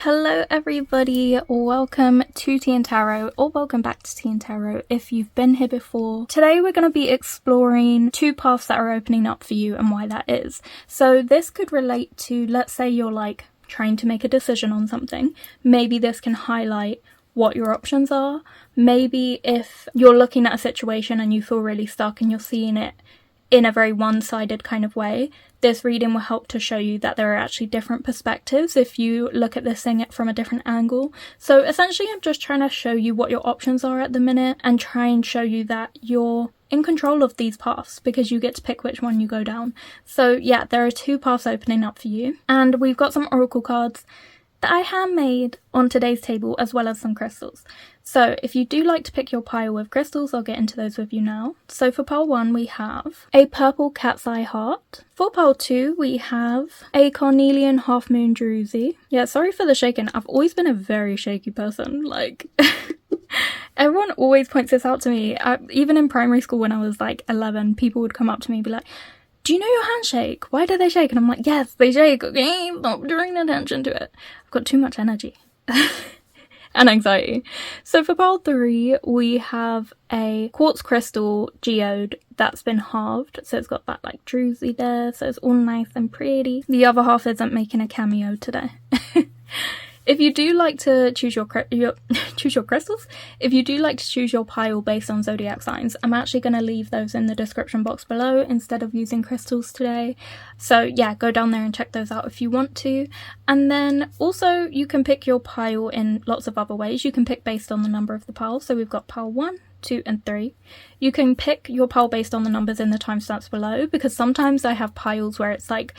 Hello everybody, welcome to TìandTarot, or welcome back to TìandTarot if you've been here before. Today we're going to be exploring two paths that are opening up for you and why that is. So this could relate to, let's say you're like trying to make a decision on something. Maybe this can highlight what your options are. Maybe if you're looking at a situation and you feel really stuck and you're seeing it in a very one-sided kind of way, this reading will help to show you that there are actually different perspectives if you look at this thing from a different angle. So essentially I'm just trying to show you what your options are at the minute and try and show you that you're in control of these paths because you get to pick which one you go down. So yeah, there are two paths opening up for you, and we've got some oracle cards that I handmade on today's table, as well as some crystals. So if you do like to pick your pile with crystals, I'll get into those with you now. So for pile 1 we have a purple cat's eye heart. For pile 2 we have a Carnelian half moon druzy. Yeah, sorry for the shaking. I've always been a very shaky person. Like everyone always points this out to me. Even in primary school when I was like 11, people would come up to me and be like, "Do you know your hands shake? Why do they shake?" And I'm like, "Yes, they shake, okay? Stop drawing attention to it." I've got too much energy and anxiety. So for pile 3, we have a quartz crystal geode that's been halved. So it's got that like druzy there, so it's all nice and pretty. The other half isn't making a cameo today. If you do like to choose your crystals, if you do like to choose your pile based on zodiac signs, I'm actually going to leave those in the description box below instead of using crystals today. So yeah, go down there and check those out if you want to. And then also you can pick your pile in lots of other ways. You can pick based on the number of the pile. So we've got pile 1, 2 and 3. You can pick your pile based on the numbers in the timestamps below, because sometimes I have piles where it's like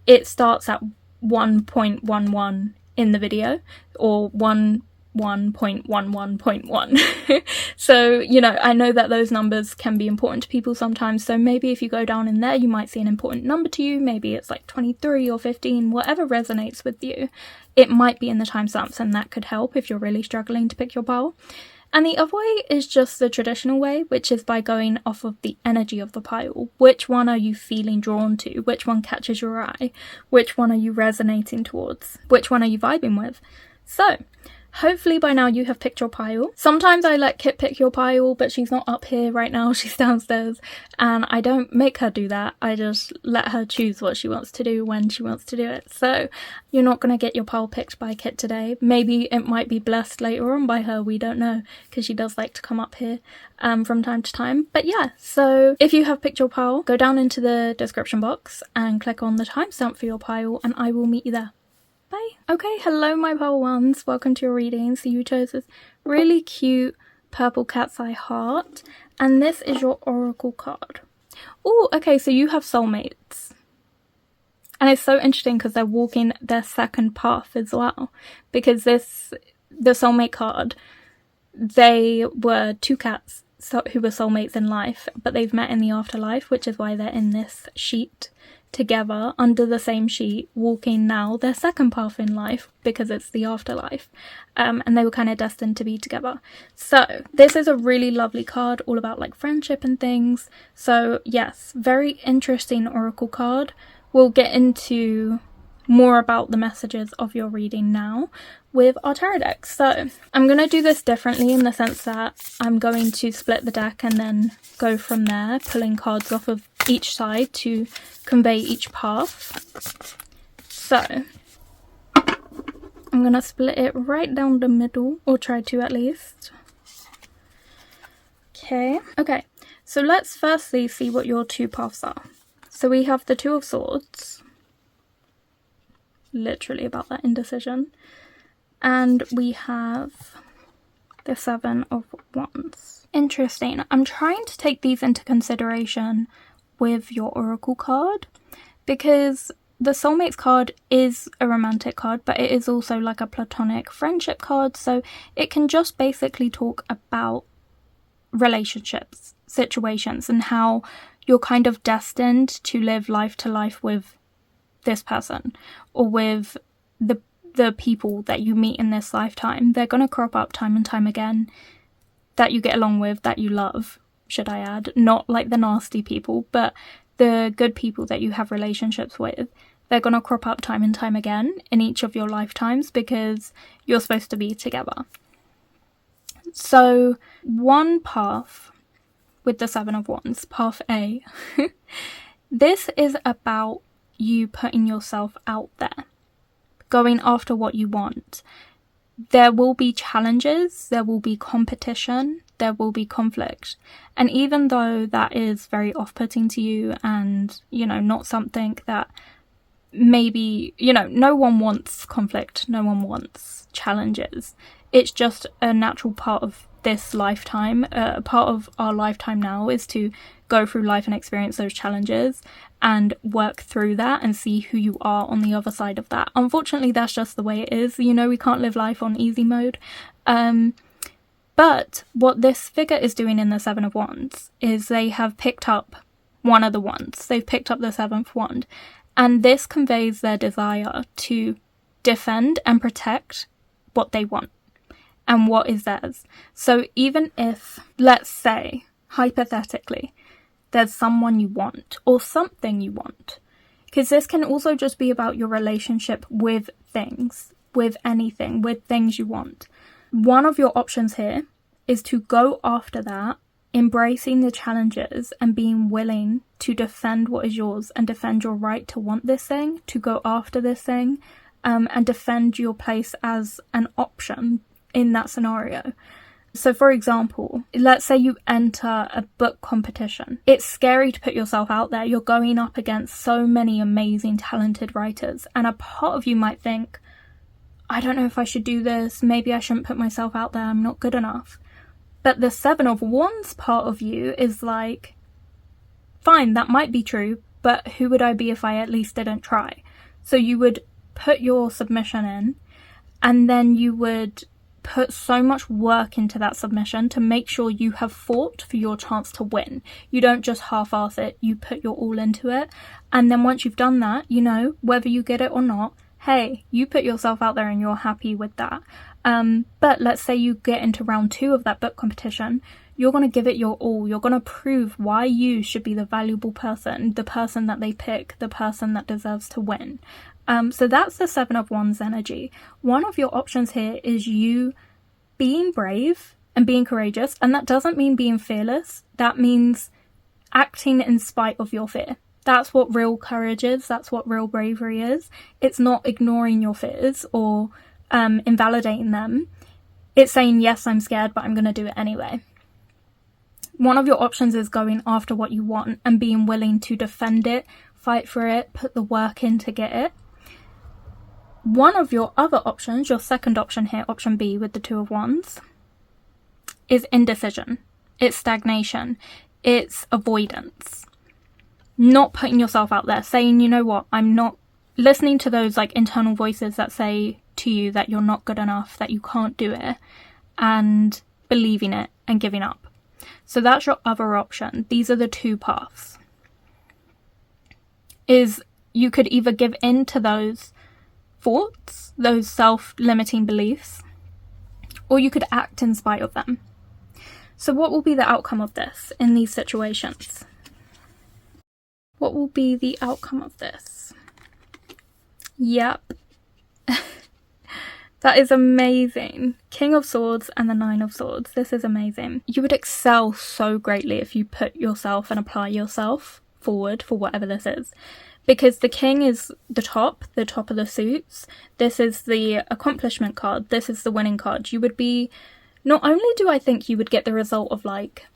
it starts at 1.11 in the video, or 1.11.1. So, you know, I know that those numbers can be important to people sometimes, so maybe if you go down in there you might see an important number to you. Maybe it's like 23 or 15, whatever resonates with you. It might be in the timestamps, and that could help if you're really struggling to pick your pile. And the other way is just the traditional way, which is by going off of the energy of the pile. Which one are you feeling drawn to? Which one catches your eye? Which one are you resonating towards? Which one are you vibing with? So, hopefully by now you have picked your pile. Sometimes I let Kit pick your pile, but she's not up here right now, she's downstairs. And I don't make her do that, I just let her choose what she wants to do when she wants to do it. So you're not going to get your pile picked by Kit today. Maybe it might be blessed later on by her, we don't know, because she does like to come up here from time to time. But yeah, so if you have picked your pile, go down into the description box and click on the timestamp for your pile, and I will meet you there. Bye. Okay, hello my pile ones, welcome to your reading. So you chose this really cute purple cat's eye heart, and this is your oracle card. Oh, okay, so you have soulmates. And it's so interesting because they're walking their second path as well, because the soulmate card, they were two cats who were soulmates in life, but they've met in the afterlife, which is why they're in this sheet together under the same sheet, walking now their second path in life because it's the afterlife, and they were kind of destined to be together. So this is a really lovely card, all about like friendship and things. So yes, very interesting oracle card. We'll get into more about the messages of your reading now with our tarot deck. So I'm going to do this differently in the sense that I'm going to split the deck and then go from there, pulling cards off of each side to convey each path. So I'm going to split it right down the middle, or try to at least. Okay, so let's firstly see what your two paths are. So we have the Two of Swords, literally about that indecision, and we have the Seven of Wands. Interesting. I'm trying to take these into consideration with your oracle card, because the soulmates card is a romantic card, but it is also like a platonic friendship card, so it can just basically talk about relationships, situations, and how you're kind of destined to live life to life with this person, or with the people that you meet in this lifetime. They're going to crop up time and time again, that you get along with, that you love, should I add. Not like the nasty people, but the good people that you have relationships with. they're going to crop up time and time again in each of your lifetimes because you're supposed to be together. So one path with the Seven of Wands, path A, this is about you putting yourself out there, going after what you want. There will be challenges, there will be competition, there will be conflict. And even though that is very off-putting to you and, you know, not something that maybe, you know, no one wants conflict, no one wants challenges. It's just a natural part of this lifetime. A part of our lifetime now is to go through life and experience those challenges and work through that and see who you are on the other side of that. Unfortunately, that's just the way it is. You know, we can't live life on easy mode. But what this figure is doing in the Seven of Wands is they have picked up one of the wands. They've picked up the seventh wand. And this conveys their desire to defend and protect what they want and what is theirs. So even if, let's say, hypothetically, there's someone you want or something you want, because this can also just be about your relationship with things, with anything, with things you want. One of your options here is to go after that, embracing the challenges and being willing to defend what is yours and defend your right to want this thing, to go after this thing, and defend your place as an option in that scenario. So for example, let's say you enter a book competition. It's scary to put yourself out there. You're going up against so many amazing, talented writers. And a part of you might think, I don't know if I should do this. Maybe I shouldn't put myself out there. I'm not good enough. But the Seven of Wands part of you is like, fine, that might be true, but who would I be if I at least didn't try? So you would put your submission in, and then you would put so much work into that submission to make sure you have fought for your chance to win. You don't just half-ass it, you put your all into it. And then once you've done that, you know, whether you get it or not, hey, you put yourself out there and you're happy with that. But let's say you get into round 2 of that book competition, you're going to give it your all. You're going to prove why you should be the valuable person, the person that they pick, the person that deserves to win. So that's the Seven of Wands energy. One of your options here is you being brave and being courageous. And that doesn't mean being fearless. That means acting in spite of your fear. That's what real courage is. That's what real bravery is. It's not ignoring your fears or invalidating them. It's saying, yes, I'm scared, but I'm going to do it anyway. One of your options is going after what you want and being willing to defend it, fight for it, put the work in to get it. One of your other options, your second option here, option B with the Two of Wands, is indecision. It's stagnation. It's avoidance. Not putting yourself out there, saying, you know what, I'm not listening to those like internal voices that say to you that you're not good enough, that you can't do it, and believing it and giving up. So that's your other option. These are the two paths. Is you could either give in to those thoughts, those self-limiting beliefs, or you could act in spite of them. So what will be the outcome of this in these situations? What will be the outcome of this? Yep. That is amazing. King of Swords and the Nine of Swords. This is amazing. You would excel so greatly if you put yourself and apply yourself forward for whatever this is. Because the King is the top of the suits. This is the accomplishment card. This is the winning card. You would be, not only do I think you would get the result of like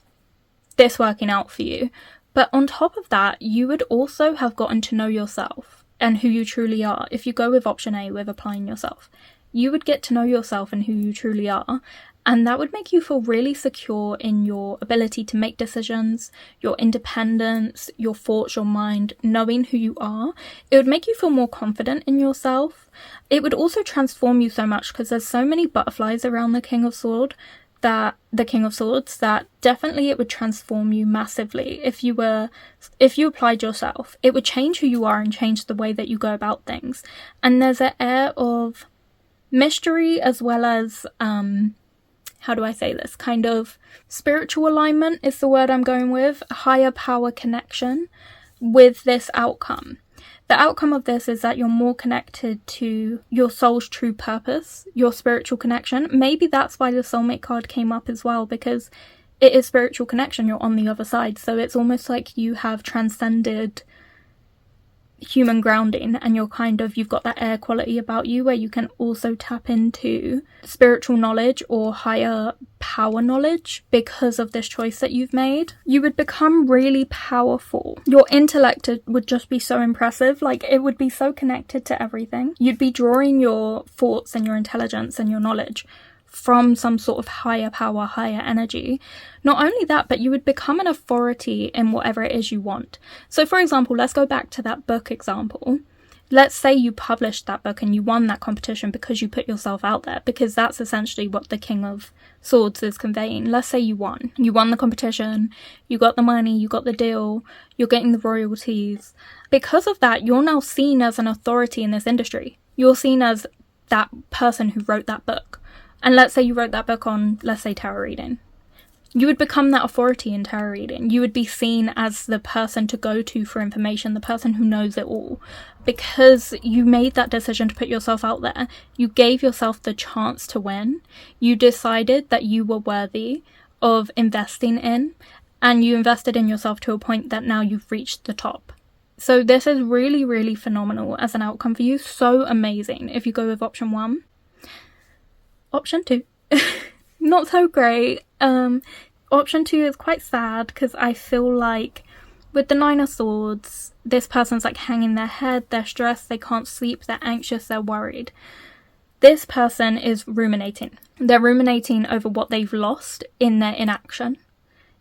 this working out for you, but on top of that, you would also have gotten to know yourself and who you truly are. If you go with option A, with applying yourself, you would get to know yourself and who you truly are. And that would make you feel really secure in your ability to make decisions, your independence, your thoughts, your mind, knowing who you are. It would make you feel more confident in yourself. It would also transform you so much because there's so many butterflies around the King of Swords that definitely it would transform you massively. If you applied yourself, it would change who you are and change the way that you go about things. And there's an air of mystery as well as how do I say this, kind of spiritual alignment is the word I'm going with, a higher power connection with this outcome. The outcome of this is that you're more connected to your soul's true purpose, your spiritual connection. Maybe that's why the soulmate card came up as well, because it is spiritual connection. You're on the other side. So it's almost like you have transcended human grounding, and you've got that air quality about you where you can also tap into spiritual knowledge or higher power knowledge because of this choice that you've made. You would become really powerful. Your intellect would just be so impressive. Like, it would be so connected to everything. You'd be drawing your thoughts and your intelligence and your knowledge from some sort of higher power, higher energy. Not only that, but you would become an authority in whatever it is you want. So for example, let's go back to that book example. Let's say you published that book and you won that competition because you put yourself out there, because that's essentially what the King of Swords is conveying. Let's say you won the competition, you got the money, you got the deal, you're getting the royalties. Because of that, you're now seen as an authority in this industry. You're seen as that person who wrote that book. And let's say you wrote that book on, let's say, tarot reading. You would become that authority in tarot reading. You would be seen as the person to go to for information, the person who knows it all. Because you made that decision to put yourself out there. You gave yourself the chance to win. You decided that you were worthy of investing in. And you invested in yourself to a point that now you've reached the top. So this is really, really phenomenal as an outcome for you. So amazing if you go with option 1. Option 2, not so great. Option 2 is quite sad because I feel like with the 9 of Swords, this person's like hanging their head, they're stressed, they can't sleep, they're anxious, they're worried. This person is ruminating. They're ruminating over what they've lost in their inaction,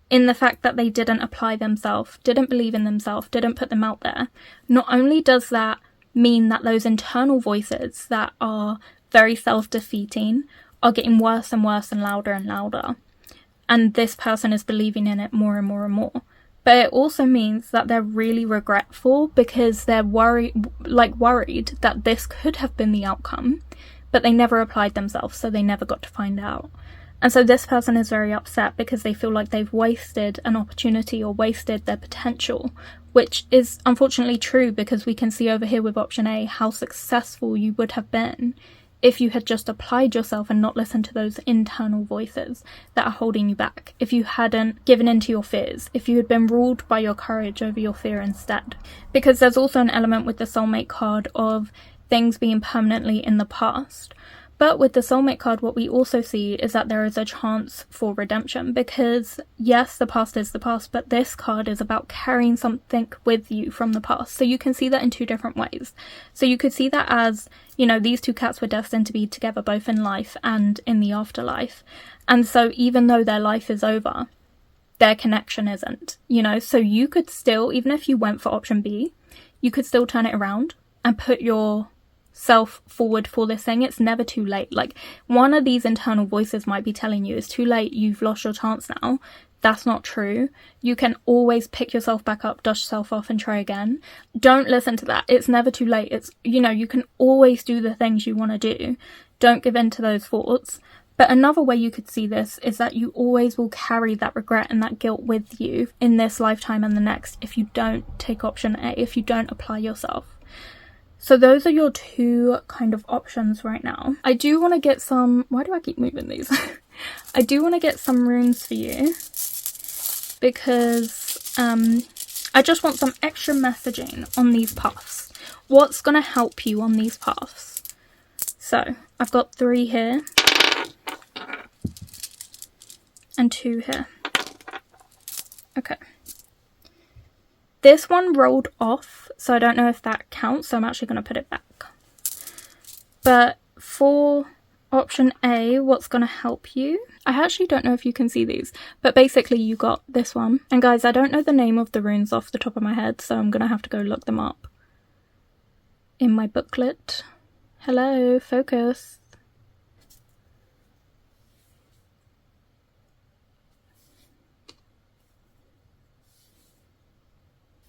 in the fact that they didn't apply themselves, didn't believe in themselves, didn't put them out there. Not only does that mean that those internal voices that are very self-defeating are getting worse and worse and louder, and this person is believing in it more and more and more. But it also means that they're really regretful because they're worried that this could have been the outcome, but they never applied themselves, so they never got to find out. And so this person is very upset because they feel like they've wasted an opportunity or wasted their potential, which is unfortunately true, because we can see over here with option A how successful you would have been if you had just applied yourself and not listened to those internal voices that are holding you back. If you hadn't given in to your fears, if you had been ruled by your courage over your fear instead. Because there's also an element with the soulmate card of things being permanently in the past. But with the soulmate card, what we also see is that there is a chance for redemption, because yes, the past is the past, but this card is about carrying something with you from the past. So you can see that in 2 different ways. So you could see that as, you know, these 2 cats were destined to be together both in life and in the afterlife. And so even though their life is over, their connection isn't, you know. So you could still, even if you went for option B, you could still turn it around and put your self forward for this thing. It's never too late. Like, one of these internal voices might be telling you it's too late, you've lost your chance now. That's not true. You can always pick yourself back up, dust yourself off and try again. Don't listen to that. It's never too late. It's, you know, you can always do the things you want to do. Don't give in to those thoughts. But another way you could see this is that you always will carry that regret and that guilt with you in this lifetime and the next if you don't take option A, if you don't apply yourself. So those are your 2 kind of options right now. I do want to get some... Why do I keep moving these? I do want to get some runes for you, because I just want some extra messaging on these paths. What's going to help you on these paths? So I've got 3 here and 2 here. Okay. This one rolled off, so I don't know if that counts, so I'm actually going to put it back. But for option A, what's going to help you? I actually don't know if you can see these, but basically you got this one. And guys, I don't know the name of the runes off the top of my head, so I'm going to have to go look them up in my booklet. Hello, focus.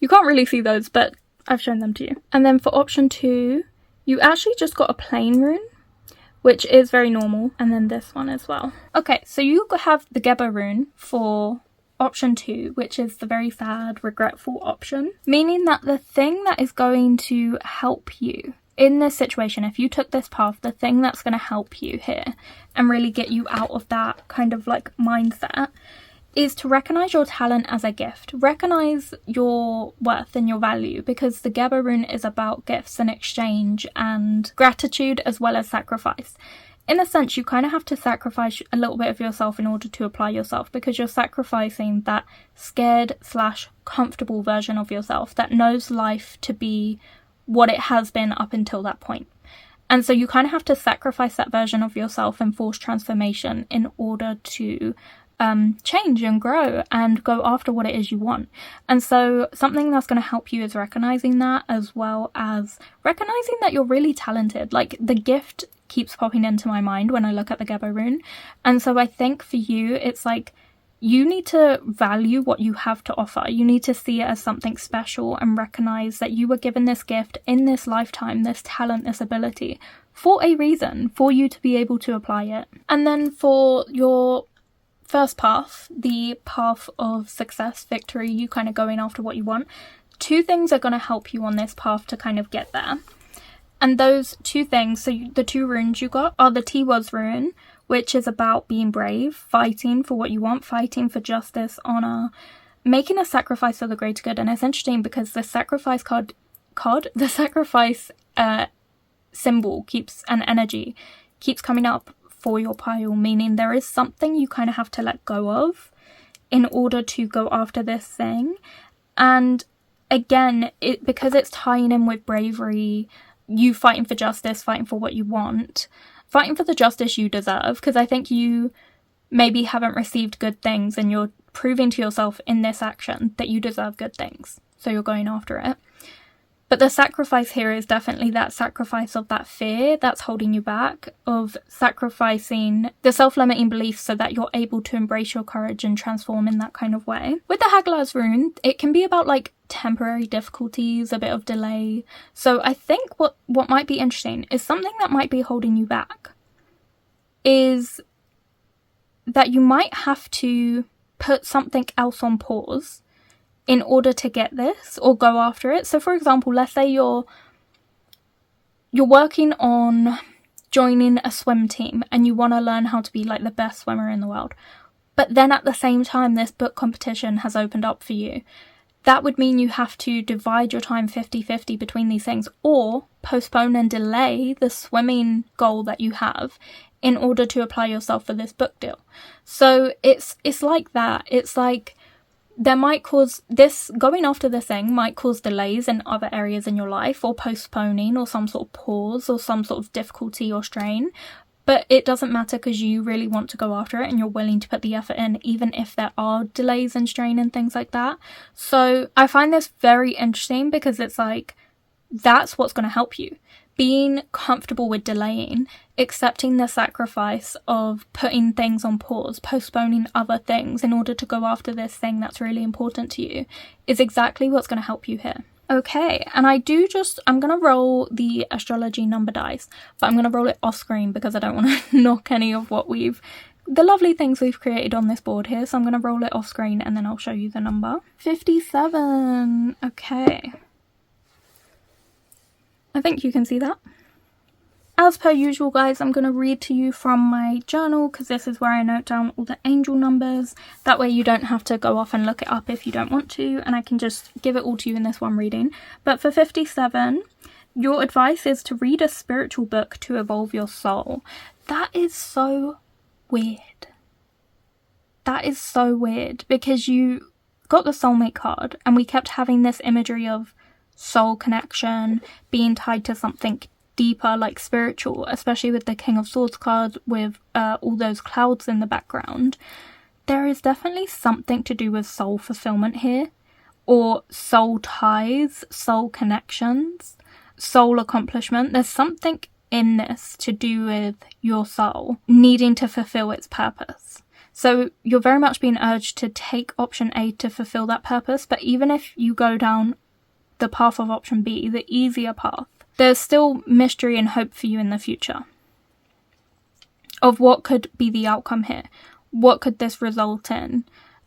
You can't really see those, but I've shown them to you. And then for option 2, you actually just got a plain rune, which is very normal. And then this one as well. Okay, so you have the Geba rune for option 2, which is the very sad, regretful option, meaning that the thing that is going to help you in this situation, if you took this path, the thing that's going to help you here and really get you out of that kind of like mindset is to recognize your talent as a gift. Recognize your worth and your value, because the Geba rune is about gifts and exchange and gratitude as well as sacrifice. In a sense, you kind of have to sacrifice a little bit of yourself in order to apply yourself, because you're sacrificing that scared / comfortable version of yourself that knows life to be what it has been up until that point. And so you kind of have to sacrifice that version of yourself and force transformation in order to change and grow and go after what it is you want. And so something that's going to help you is recognizing that, as well as recognizing that you're really talented. Like, the gift keeps popping into my mind when I look at the Geba rune. And so I think for you, it's like, you need to value what you have to offer. You need to see it as something special and recognize that you were given this gift in this lifetime, this talent, this ability, for a reason, for you to be able to apply it. And then for your first path, the path of success, victory, you kind of going after what you want, 2 things are going to help you on this path to kind of get there. And those 2 things, so the 2 runes you got are the T-Was rune, which is about being brave, fighting for what you want, fighting for justice, honor, making a sacrifice for the greater good. And it's interesting because the sacrifice the sacrifice symbol keeps, an energy keeps coming up for your pile, meaning there is something you kind of have to let go of in order to go after this thing. And again, because it's tying in with bravery, you fighting for justice, fighting for what you want, fighting for the justice you deserve, because I think you maybe haven't received good things and you're proving to yourself in this action that you deserve good things, so you're going after it. But the sacrifice here is definitely that sacrifice of that fear that's holding you back, of sacrificing the self-limiting beliefs so that you're able to embrace your courage and transform in that kind of way. With the Haglaz rune, it can be about like temporary difficulties, a bit of delay. So I think what might be interesting is something that might be holding you back is that you might have to put something else on pause in order to get this or go after it. So for example, let's say you're working on joining a swim team and you want to learn how to be like the best swimmer in the world, but then at the same time this book competition has opened up for you. That would mean you have to divide your time 50-50 between these things, or postpone and delay the swimming goal that you have in order to apply yourself for this book deal. So it's like that. It's like, there might cause this, going after this thing might cause delays in other areas in your life, or postponing, or some sort of pause, or some sort of difficulty or strain. But it doesn't matter, because you really want to go after it and you're willing to put the effort in, even if there are delays and strain and things like that. So I find this very interesting, because it's like, that's what's going to help you. Being comfortable with delaying, accepting the sacrifice of putting things on pause, postponing other things in order to go after this thing that's really important to you, is exactly what's going to help you here. Okay, and I'm going to roll the astrology number dice, but I'm going to roll it off screen because I don't want to knock any of the lovely things we've created on this board here. So I'm going to roll it off screen and then I'll show you the number. 57. Okay. I think you can see that. As per usual, guys, I'm going to read to you from my journal, because this is where I note down all the angel numbers. That way you don't have to go off and look it up if you don't want to, and I can just give it all to you in this one reading. But for 57, your advice is to read a spiritual book to evolve your soul. That is so weird. That is so weird, because you got the soulmate card, and we kept having this imagery of soul connection, being tied to something deeper, like spiritual, especially with the King of Swords card with all those clouds in the background. There is definitely something to do with soul fulfillment here, or soul ties, soul connections, soul accomplishment. There's something in this to do with your soul needing to fulfill its purpose. So you're very much being urged to take option A to fulfill that purpose, but even if you go down the path of option B, the easier path, there's still mystery and hope for you in the future of what could be the outcome here. What could this result in?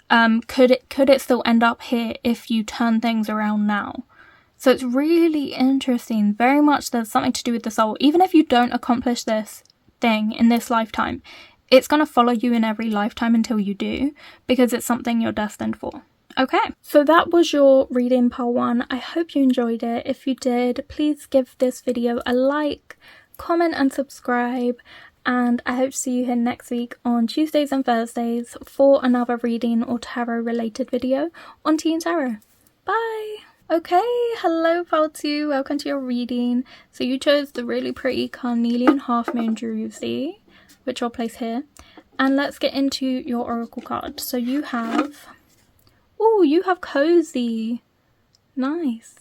Could it still end up here if you turn things around now? So it's really interesting. Very much there's something to do with the soul. Even if you don't accomplish this thing in this lifetime, it's going to follow you in every lifetime until you do, because it's something you're destined for. Okay, so that was your reading, pile 1. I hope you enjoyed it. If you did, please give this video a like, comment and subscribe, and I hope to see you here next week on Tuesdays and Thursdays for another reading or tarot related video on TìandTarot. Bye! Okay, hello pile 2, welcome to your reading. So you chose the really pretty Carnelian half moon druzy, which I'll place here. And let's get into your oracle card. So you have... oh, you have cozy. Nice.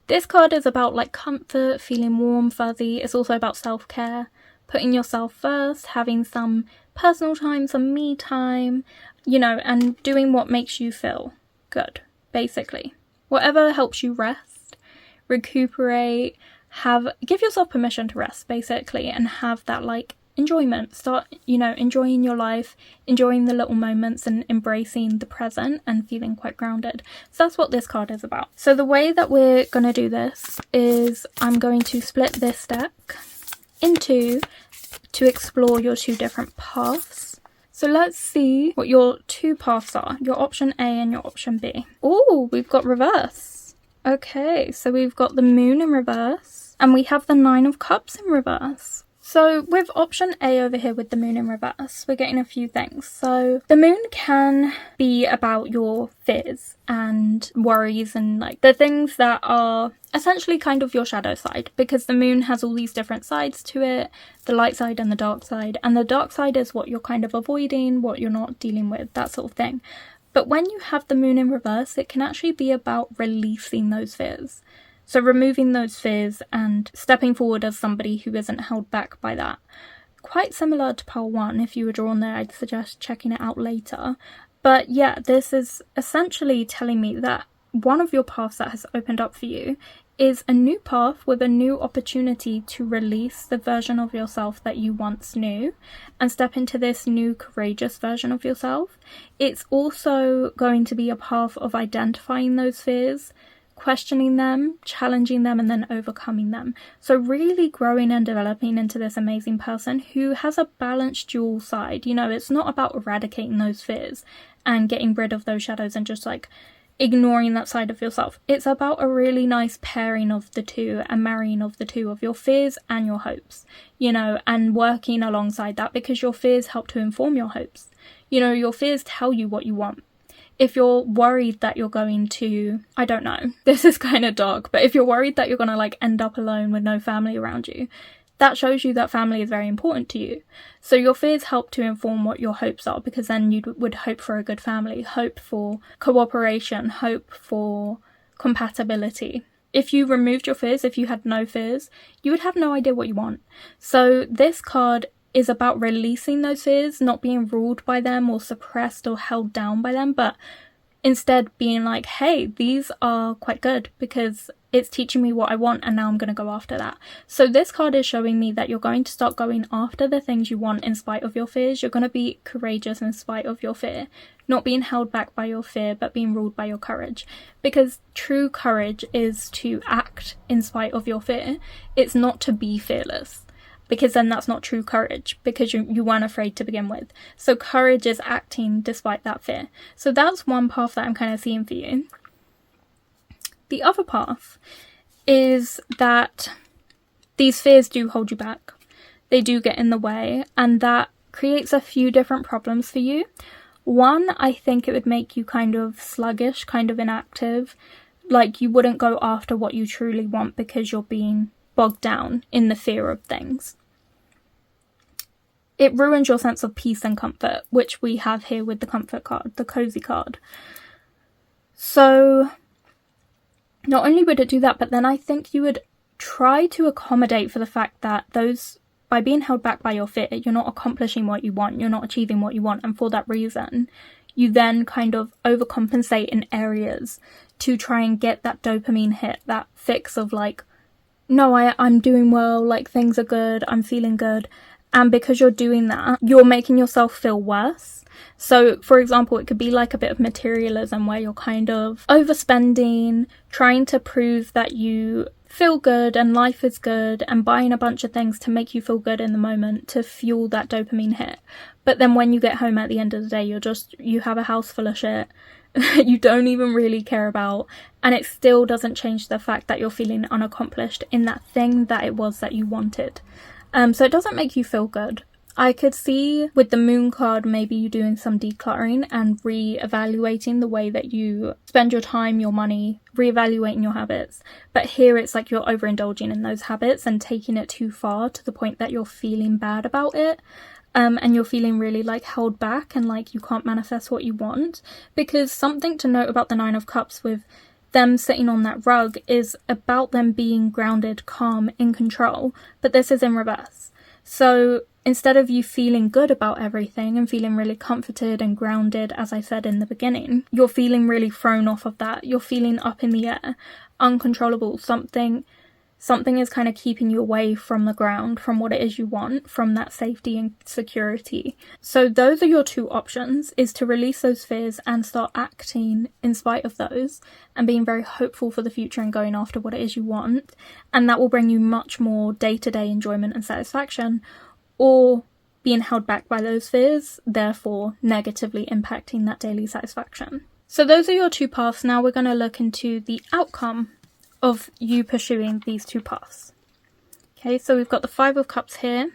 This card is about like comfort, feeling warm, fuzzy. It's also about self-care, putting yourself first, having some personal time, some me time, you know, and doing what makes you feel good, basically. Whatever helps you rest, recuperate, give yourself permission to rest, basically, and have that like enjoyment. Start, you know, enjoying your life, enjoying the little moments and embracing the present and feeling quite grounded. So that's what this card is about. So the way that we're going to do this is I'm going to split this deck into to explore your 2 different paths. So let's see what your 2 paths are, your option A and your option B. Oh, we've got reverse. Okay, so we've got the moon in reverse and we have the 9 of cups in reverse. So with option A over here with the moon in reverse, we're getting a few things. So the moon can be about your fears and worries and like the things that are essentially kind of your shadow side, because the moon has all these different sides to it, the light side and the dark side. And the dark side is what you're kind of avoiding, what you're not dealing with, that sort of thing. But when you have the moon in reverse, it can actually be about releasing those fears. So removing those fears and stepping forward as somebody who isn't held back by that. Quite similar to pile 1. If you were drawn there, I'd suggest checking it out later. But yeah, this is essentially telling me that one of your paths that has opened up for you is a new path with a new opportunity to release the version of yourself that you once knew and step into this new courageous version of yourself. It's also going to be a path of identifying those fears, questioning them, challenging them, and then overcoming them. So really growing and developing into this amazing person who has a balanced dual side. You know, it's not about eradicating those fears and getting rid of those shadows and just like ignoring that side of yourself. It's about a really nice pairing of the two and marrying of the two, of your fears and your hopes, you know, and working alongside that, because your fears help to inform your hopes. You know, your fears tell you what you want. If you're worried that you're going to, I don't know, this is kind of dark, but if you're worried that you're going to like end up alone with no family around you, that shows you that family is very important to you. So your fears help to inform what your hopes are, because then you would hope for a good family, hope for cooperation, hope for compatibility. If you removed your fears, if you had no fears, you would have no idea what you want. So this card is about releasing those fears, not being ruled by them or suppressed or held down by them, but instead being like, hey, these are quite good because it's teaching me what I want and now I'm going to go after that. So this card is showing me that you're going to start going after the things you want in spite of your fears. You're going to be courageous in spite of your fear, not being held back by your fear, but being ruled by your courage. Because true courage is to act in spite of your fear. It's not to be fearless, because then that's not true courage, because you weren't afraid to begin with. So courage is acting despite that fear. So that's one path that I'm kind of seeing for you. The other path is that these fears do hold you back. They do get in the way, and that creates a few different problems for you. One, I think it would make you kind of sluggish, kind of inactive. Like you wouldn't go after what you truly want because you're being bogged down in the fear of things. It ruins your sense of peace and comfort, which we have here with the comfort card, the cozy card. So not only would it do that, but then I think you would try to accommodate for the fact that by being held back by your fear, you're not accomplishing what you want, you're not achieving what you want, and for that reason you then kind of overcompensate in areas to try and get that dopamine hit, that fix of like, no, I'm doing well, like things are good, I'm feeling good. And because you're doing that, you're making yourself feel worse. So, for example, it could be like a bit of materialism where you're kind of overspending, trying to prove that you feel good and life is good, and buying a bunch of things to make you feel good in the moment to fuel that dopamine hit. But then when you get home at the end of the day, you have a house full of shit you don't even really care about, and it still doesn't change the fact that you're feeling unaccomplished in that thing that it was that you wanted. So it doesn't make you feel good. I could see with the moon card maybe you doing some decluttering and re-evaluating the way that you spend your time, your money, re-evaluating your habits. But here it's like you're overindulging in those habits and taking it too far to the point that you're feeling bad about it. And you're feeling really like held back and like you can't manifest what you want. Because something to note about the 9 of Cups with them sitting on that rug is about them being grounded, calm, in control. But this is in reverse. So instead of you feeling good about everything and feeling really comforted and grounded, as I said in the beginning, you're feeling really thrown off of that. You're feeling up in the air, uncontrollable. Something is kind of keeping you away from the ground, from what it is you want, from that safety and security. So those are your 2 options, is to release those fears and start acting in spite of those and being very hopeful for the future and going after what it is you want. And that will bring you much more day-to-day enjoyment and satisfaction, or being held back by those fears, therefore negatively impacting that daily satisfaction. So those are your 2 paths. Now we're going to look into the outcome of you pursuing these 2 paths. Okay, so we've got the 5 of Cups here.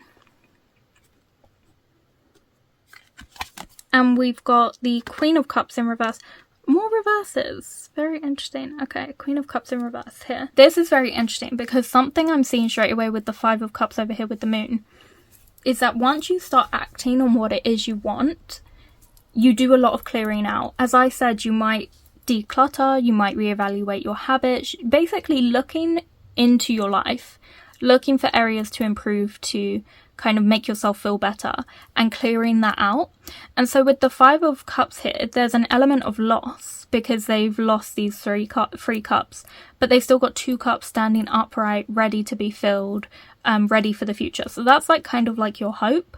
And we've got the Queen of Cups in reverse. More reverses. Very interesting. Okay, Queen of Cups in reverse here. This is very interesting because something I'm seeing straight away with the 5 of Cups over here with the moon is that once you start acting on what it is you want, you do a lot of clearing out. As I said, you might declutter, you might reevaluate your habits, basically looking into your life, looking for areas to improve to kind of make yourself feel better and clearing that out. And so with the 5 of Cups here, there's an element of loss because they've lost these 3 cups, but they've still got 2 cups standing upright, ready to be filled, ready for the future. So that's like kind of like your hope.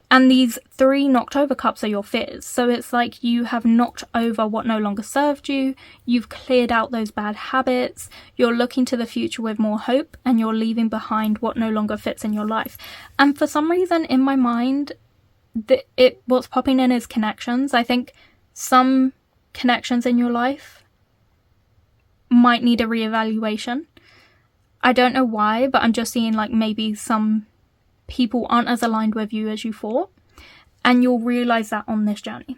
And these 3 knocked over cups are your fears. So it's like you have knocked over what no longer served you. You've cleared out those bad habits. You're looking to the future with more hope, and you're leaving behind what no longer fits in your life. And for some reason in my mind, what's popping in is connections. I think some connections in your life might need a reevaluation. I don't know why, but I'm just seeing like maybe some people aren't as aligned with you as you thought, and you'll realize that on this journey.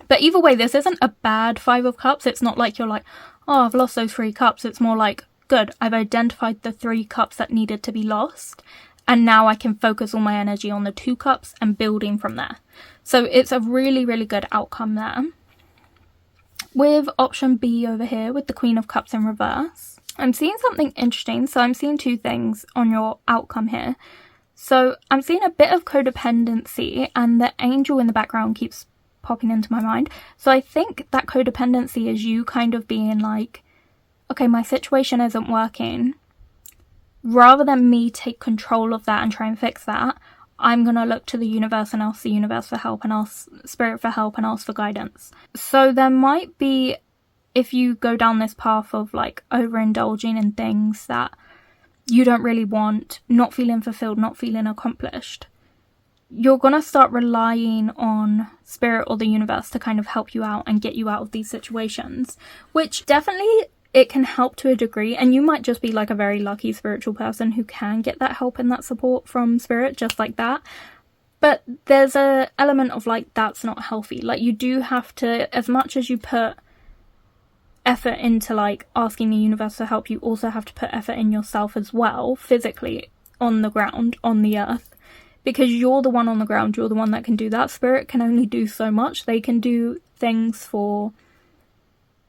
But either way, this isn't a bad 5 of Cups. It's not like you're like, oh, I've lost those 3 cups. It's more like, good, I've identified the 3 cups that needed to be lost, and now I can focus all my energy on the 2 cups and building from there. So it's a really, really good outcome there. With option B over here with the Queen of Cups in reverse, I'm seeing something interesting. So I'm seeing 2 things on your outcome here. So I'm seeing a bit of codependency, and the angel in the background keeps popping into my mind. So I think that codependency is you kind of being like, okay, my situation isn't working. Rather than me take control of that and try and fix that, I'm going to look to the universe and ask the universe for help and ask spirit for help and ask for guidance. So there might be, if you go down this path of like overindulging in things that you don't really want, not feeling fulfilled, not feeling accomplished, you're going to start relying on spirit or the universe to kind of help you out and get you out of these situations, which definitely it can help to a degree. And you might just be like a very lucky spiritual person who can get that help and that support from spirit just like that. But there's a element of like, that's not healthy. Like you do have to, as much as you put effort into like asking the universe for help, you also have to put effort in yourself as well, physically on the ground, on the earth, because you're the one on the ground, you're the one that can do that. Spirit can only do so much. They can do things for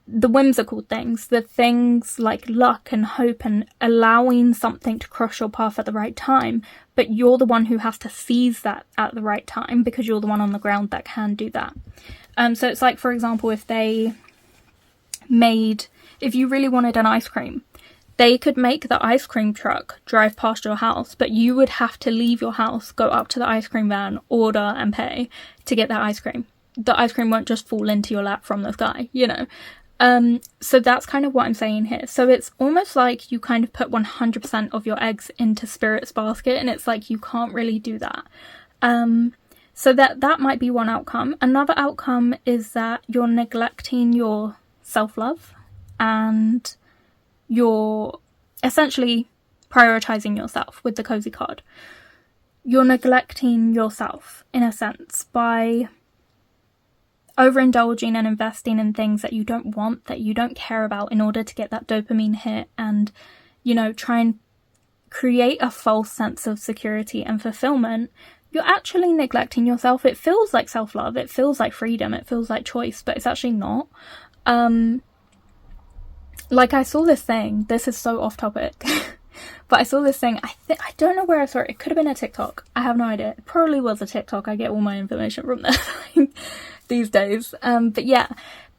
the whimsical things, the things like luck and hope and allowing something to cross your path at the right time, but you're the one who has to seize that at the right time because you're the one on the ground that can do that. So it's like, for example, if you really wanted an ice cream, They could make the ice cream truck drive past your house, but you would have to leave your house, go up to the ice cream van, order and pay to get that ice cream. The ice cream won't just fall into your lap from the sky, you know. So that's kind of what I'm saying here. So it's almost like you kind of put 100% of your eggs into Spirit's basket, and it's like you can't really do that. So that might be one outcome. Another outcome is that you're neglecting your self-love, and you're essentially prioritizing yourself with the cozy card. You're neglecting yourself, in a sense, by overindulging and investing in things that you don't want, that you don't care about, in order to get that dopamine hit and, you know, try and create a false sense of security and fulfillment. You're actually neglecting yourself. It feels like self-love, it feels like freedom, it feels like choice, but it's actually not. Like, I saw this thing, this is so off topic, but I saw this thing, I don't know where I saw it. It could have been a TikTok, I have no idea. It probably was a TikTok, I get all my information from there these days. But yeah,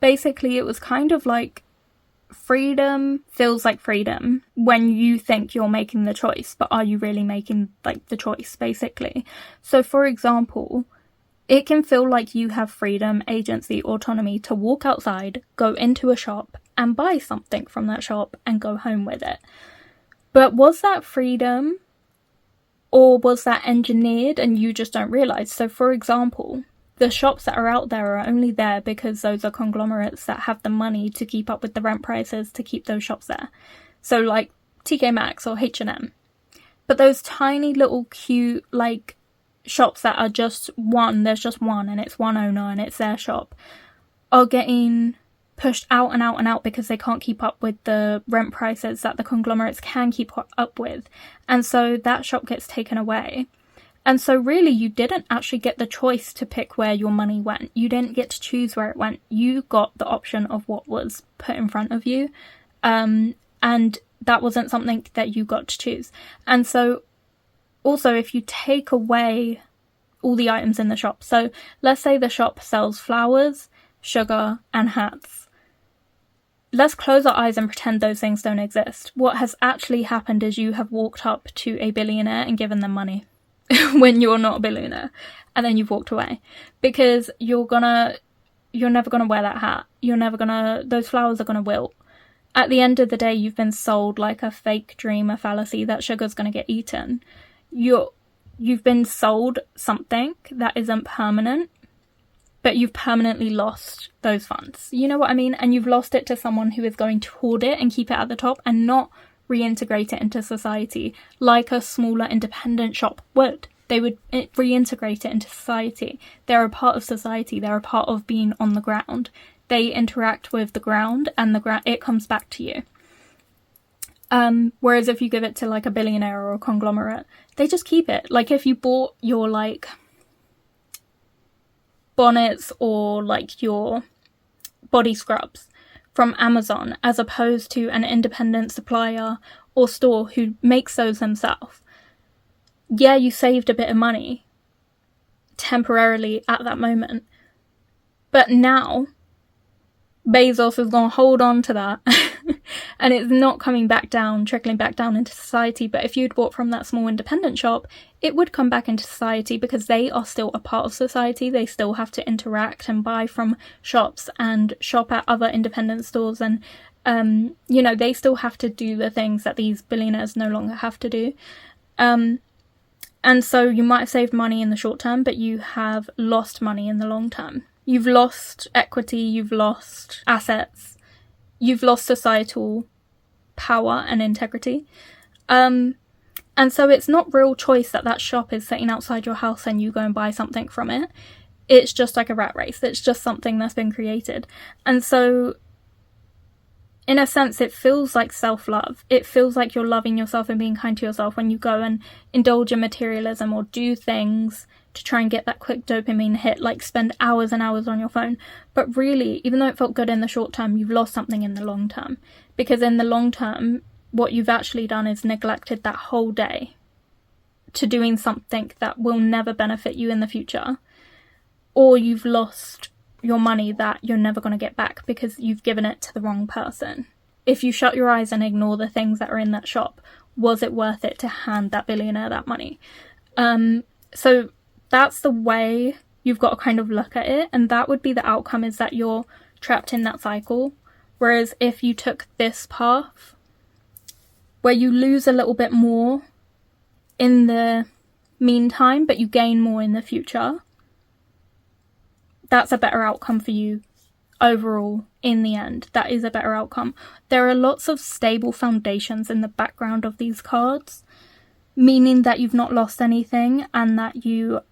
basically it was kind of like, freedom feels like freedom when you think you're making the choice, but are you really making, like, the choice, basically? So for example, it can feel like you have freedom, agency, autonomy to walk outside, go into a shop and buy something from that shop and go home with it. But was that freedom, or was that engineered and you just don't realise? So for example, the shops that are out there are only there because those are conglomerates that have the money to keep up with the rent prices to keep those shops there. So like TK Maxx or H&M. But those tiny little cute, like, shops that are just one, there's just one and it's one owner and it's their shop, are getting pushed out and out and out because they can't keep up with the rent prices that the conglomerates can keep up with. And so that shop gets taken away. And so really you didn't actually get the choice to pick where your money went. You didn't get to choose where it went. You got the option of what was put in front of you. And that wasn't something that you got to choose. And so also, if you take away all the items in the shop, so let's say the shop sells flowers, sugar and hats. Let's close our eyes and pretend those things don't exist. What has actually happened is you have walked up to a billionaire and given them money when you're not a billionaire, and then you've walked away because you're never gonna wear that hat. Those flowers are gonna wilt. At the end of the day, you've been sold like a fake dream, a fallacy that sugar's gonna get eaten. You've been sold something that isn't permanent, but you've permanently lost those funds. You know what I mean? And you've lost it to someone who is going to hoard it and keep it at the top and not reintegrate it into society like a smaller independent shop would. They would reintegrate it into society. They're a part of society. They're a part of being on the ground. They interact with the ground, and it comes back to you. Whereas if you give it to like a billionaire or a conglomerate, they just keep it. Like if you bought your like bonnets or like your body scrubs from Amazon as opposed to an independent supplier or store who makes those themselves, yeah, you saved a bit of money temporarily at that moment, but now Bezos is going to hold on to that and it's not coming back down, trickling back down into society. But if you'd bought from that small independent shop, it would come back into society because they are still a part of society. They still have to interact and buy from shops and shop at other independent stores, and they still have to do the things that these billionaires no longer have to do. And so you might have saved money in the short term, but you have lost money in the long term. You've lost equity, you've lost assets, you've lost societal power and integrity. And so it's not real choice that shop is sitting outside your house and you go and buy something from it. It's just like a rat race. It's just something that's been created. And so in a sense, it feels like self-love. It feels like you're loving yourself and being kind to yourself when you go and indulge in materialism or do things to try and get that quick dopamine hit, like spend hours and hours on your phone. But really, even though it felt good in the short term, you've lost something in the long term. Because in the long term, what you've actually done is neglected that whole day to doing something that will never benefit you in the future. Or you've lost your money that you're never going to get back because you've given it to the wrong person. if you shut your eyes and ignore the things that are in that shop, was it worth it to hand that billionaire that money? So that's the way you've got to kind of look at it, and that would be the outcome, is that you're trapped in that cycle. Whereas if you took this path, where you lose a little bit more in the meantime, but you gain more in the future, that's a better outcome for you overall in the end. That is a better outcome. There are lots of stable foundations in the background of these cards, meaning that you've not lost anything and that you've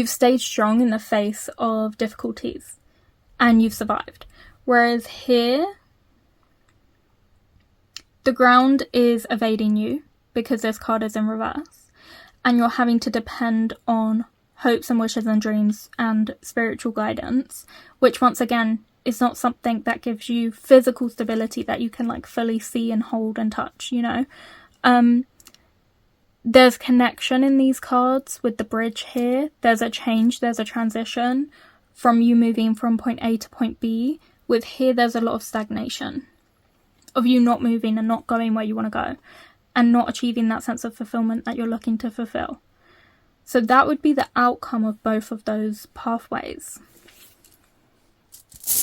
stayed strong in the face of difficulties and you've survived. Whereas here, the ground is evading you because this card is in reverse, and you're having to depend on hopes and wishes and dreams and spiritual guidance, which once again is not something that gives you physical stability that you can like fully see and hold and touch, you know. There's connection in these cards with the bridge here. There's a change, there's a transition from you moving from point A to point B. With here, there's a lot of stagnation of you not moving and not going where you want to go and not achieving that sense of fulfillment that you're looking to fulfill. So that would be the outcome of both of those pathways.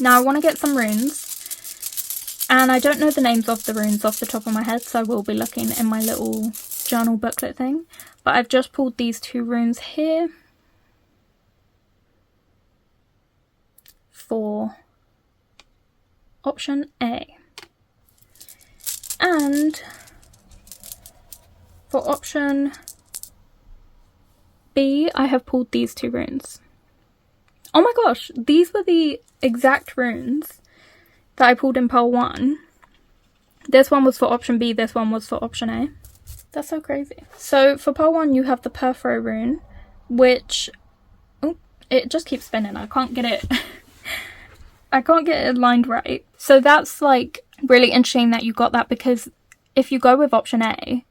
Now I want to get some runes, and I don't know the names of the runes off the top of my head, so I will be looking in my little journal booklet thing. But I've just pulled these 2 runes here for option A. And for option B, I have pulled these 2 runes. Oh my gosh, these were the exact runes that I pulled in pile 1. This one was for option B, this one was for option A. That's so crazy. So for pile 1, you have the Perfro rune, which... oh, it just keeps spinning. I can't get it... I can't get it aligned right. So that's like really interesting that you got that, because if you go with option A,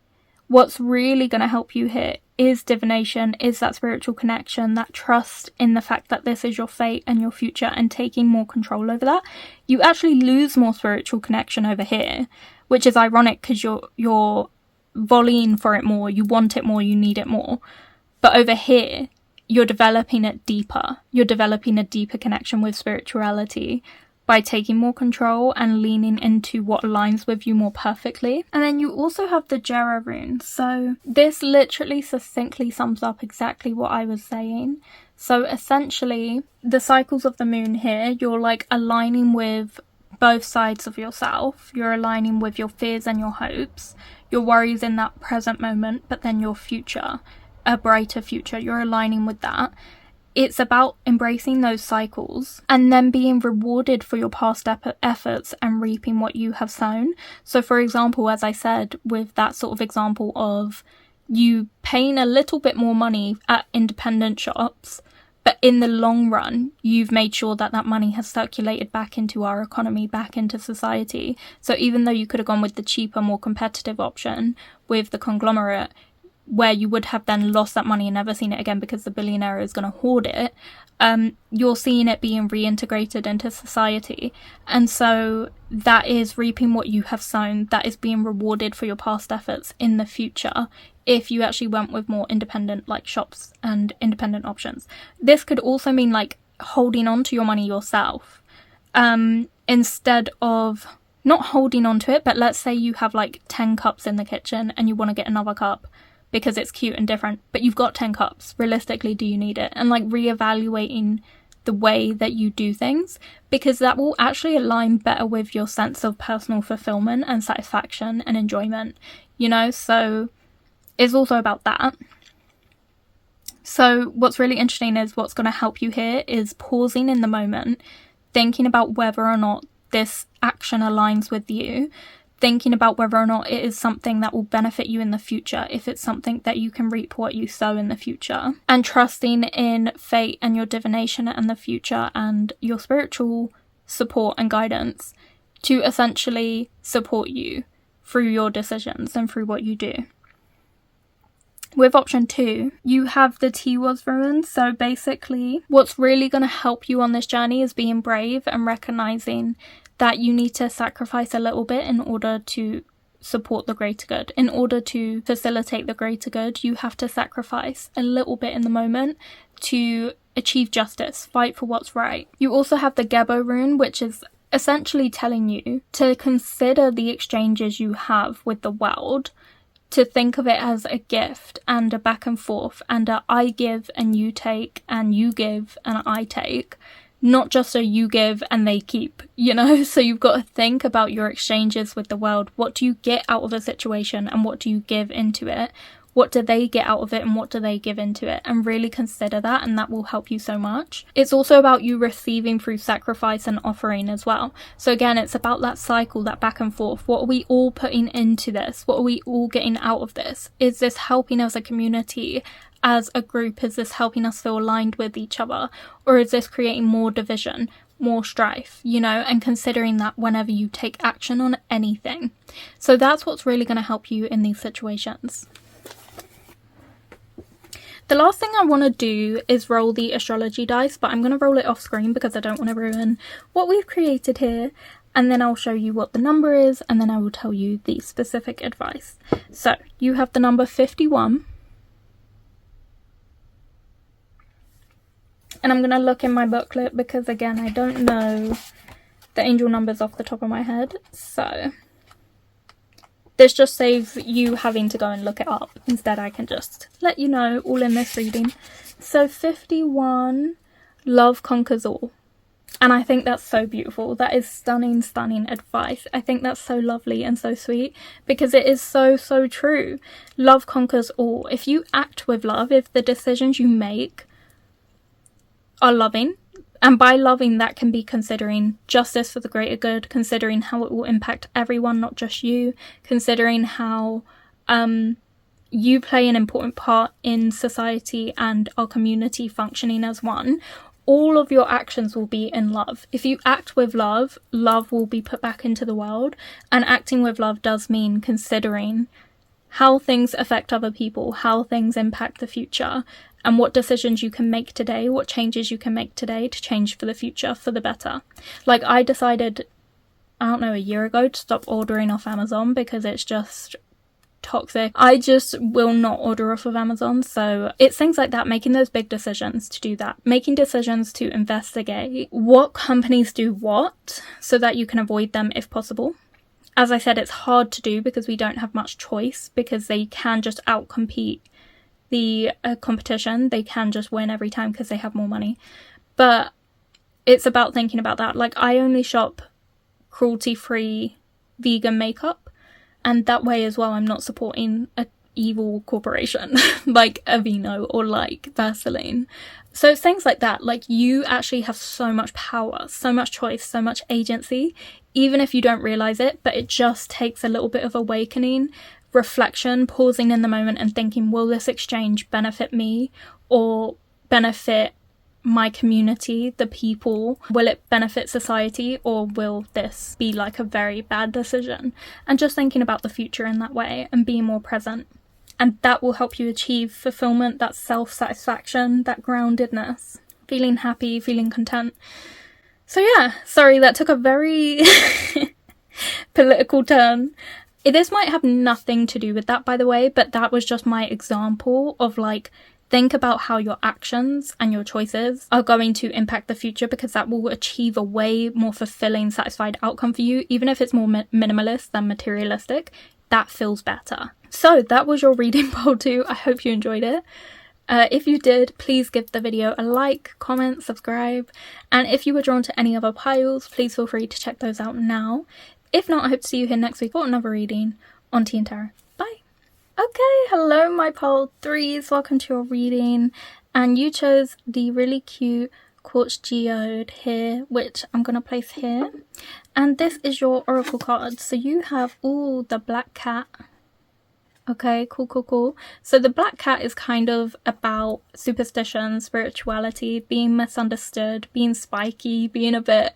what's really going to help you here is divination, is that spiritual connection, that trust in the fact that this is your fate and your future, and taking more control over that. You actually lose more spiritual connection over here, which is ironic because you're volleying for it more, you want it more, you need it more. But over here, you're developing it deeper. You're developing a deeper connection with spirituality by taking more control and leaning into what aligns with you more perfectly. And then you also have the Jera rune. So this literally succinctly sums up exactly what I was saying. So essentially, the cycles of the moon here, you're like aligning with both sides of yourself. You're aligning with your fears and your hopes, your worries in that present moment, but then your future, a brighter future, you're aligning with that. It's about embracing those cycles and then being rewarded for your past efforts and reaping what you have sown. So for example, as I said, with that sort of example of you paying a little bit more money at independent shops, but in the long run, you've made sure that that money has circulated back into our economy, back into society. So even though you could have gone with the cheaper, more competitive option with the conglomerate, where you would have then lost that money and never seen it again because the billionaire is going to hoard it, you're seeing it being reintegrated into society. And so that is reaping what you have sown. That is being rewarded for your past efforts in the future if you actually went with more independent like shops and independent options. This could also mean like holding on to your money yourself, instead of not holding on to it, but let's say you have like 10 cups in the kitchen and you want to get another cup because it's cute and different, but you've got 10 cups. Realistically, do you need it? And like reevaluating the way that you do things, because that will actually align better with your sense of personal fulfillment and satisfaction and enjoyment, you know? So it's also about that. So what's really interesting is what's going to help you here is pausing in the moment, thinking about whether or not this action aligns with you, thinking about whether or not it is something that will benefit you in the future, if it's something that you can reap what you sow in the future, and trusting in fate and your divination and the future and your spiritual support and guidance to essentially support you through your decisions and through what you do. With option 2, you have the Tiwaz ruins. So basically, what's really going to help you on this journey is being brave and recognizing that you need to sacrifice a little bit in order to support the greater good. In order to facilitate the greater good, you have to sacrifice a little bit in the moment to achieve justice, fight for what's right. You also have the Gebo rune, which is essentially telling you to consider the exchanges you have with the world, to think of it as a gift and a back and forth and a I give and you take and you give and I take. Not just a you give and they keep, you know? So you've got to think about your exchanges with the world. What do you get out of a situation and what do you give into it? What do they get out of it and what do they give into it? And really consider that, and that will help you so much. It's also about you receiving through sacrifice and offering as well. So again, it's about that cycle, that back and forth. What are we all putting into this? What are we all getting out of this? Is this helping as a community? As a group, is this helping us feel aligned with each other? Or is this creating more division, more strife, you know? And considering that whenever you take action on anything. So that's what's really going to help you in these situations. The last thing I want to do is roll the astrology dice, but I'm going to roll it off screen because I don't want to ruin what we've created here. And then I'll show you what the number is, and then I will tell you the specific advice. So you have the number 51. And I'm going to look in my booklet because, again, I don't know the angel numbers off the top of my head. So this just saves you having to go and look it up. Instead, I can just let you know all in this reading. So 51, love conquers all. And I think that's so beautiful. That is stunning, stunning advice. I think that's so lovely and so sweet because it is so, so true. Love conquers all. If you act with love, if the decisions you make are loving, and by loving that can be considering justice for the greater good, considering how it will impact everyone, not just you, considering how you play an important part in society and our community functioning as one, all of your actions will be in love. If you act with love, love will be put back into the world, and acting with love does mean considering how things affect other people, how things impact the future, and what decisions you can make today, what changes you can make today to change for the future, for the better. Like, I decided, I don't know, a year ago to stop ordering off Amazon because it's just toxic. I just will not order off of Amazon. So it's things like that, making those big decisions to do that, making decisions to investigate what companies do what so that you can avoid them if possible. As I said, it's hard to do because we don't have much choice, because they can just outcompete the competition. They can just win every time because they have more money. But it's about thinking about that. Like, I only shop cruelty-free vegan makeup, and that way as well I'm not supporting a evil corporation like Aveeno or like Vaseline. So it's things like that. Like, you actually have so much power, so much choice, so much agency, even if you don't realize it. But it just takes a little bit of awakening, reflection, pausing in the moment and thinking, will this exchange benefit me or benefit my community, the people? Will it benefit society, or will this be like a very bad decision? And just thinking about the future in that way and being more present. And that will help you achieve fulfillment, that self-satisfaction, that groundedness, feeling happy, feeling content. So yeah, sorry, that took a very political turn. This might have nothing to do with that, by the way, but that was just my example of, like, think about how your actions and your choices are going to impact the future, because that will achieve a way more fulfilling, satisfied outcome for you. Even if it's more minimalist than materialistic, that feels better. So that was your reading part 2. I hope you enjoyed it. If you did, please give the video a like, comment, subscribe. And if you were drawn to any other piles, please feel free to check those out now. If not, I hope to see you here next week for another reading on TìandTarot. Bye! Okay, hello my pile 3s, welcome to your reading. And you chose the really cute quartz geode here, which I'm going to place here. And this is your oracle card. So you have, ooh, the black cat. Okay, cool, cool, cool. So the black cat is kind of about superstition, spirituality, being misunderstood, being spiky, being a bit